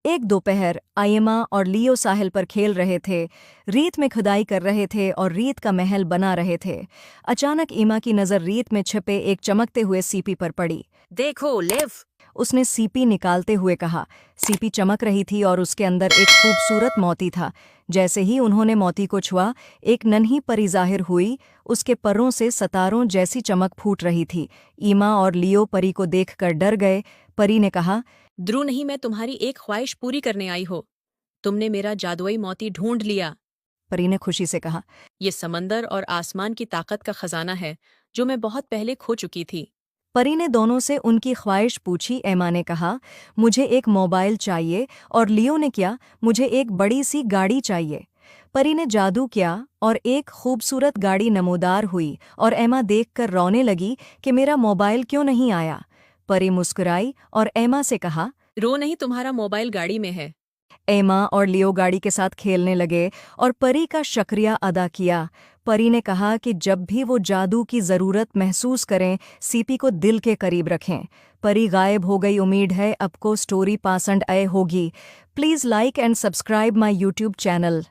एक दोपहर आयमा और लियो साहिल पर खेल रहे थे। रीत में खुदाई कर रहे थे और रीत का महल बना रहे थे। अचानक ईमा की नज़र रीत में छिपे एक चमकते हुए सीपी पर पड़ी। देखो लिव। उसने सीपी निकालते हुए कहा। सीपी चमक रही थी और उसके अंदर एक खूबसूरत मोती था। जैसे ही उन्होंने मोती को छुआ, एक नन्ही परी जाहिर हुई। उसके परों से सितारों जैसी चमक फूट रही थी। ईमा और लियो परी को देखकर डर गए। परी ने कहा, ध्रुव नहीं, मैं तुम्हारी एक ख्वाहिश पूरी करने आई हो। तुमने मेरा जादुई मोती ढूंढ लिया। परी ने खुशी से कहा। ये समंदर और आसमान की ताकत का खजाना है जो मैं बहुत पहले खो चुकी थी। परी ने दोनों से उनकी ख्वाहिश पूछी। एमा ने कहा, मुझे एक मोबाइल चाहिए। और लियो ने क्या, मुझे एक बड़ी सी गाड़ी चाहिए। परी ने जादू किया और एक खूबसूरत गाड़ी नमूदार हुई और एमा देखकर रोने लगी कि मेरा मोबाइल क्यों नहीं आया। परी मुस्कुराई और एमा से कहा, रो नहीं, तुम्हारा मोबाइल गाड़ी में है। एमा और लियो गाड़ी के साथ खेलने लगे और परी का शुक्रिया अदा किया। परी ने कहा कि जब भी वो जादू की ज़रूरत महसूस करें, सीपी को दिल के करीब रखें। परी गायब हो गई। उम्मीद है आपको स्टोरी पसंद आए होगी। Please like and subscribe my YouTube channel.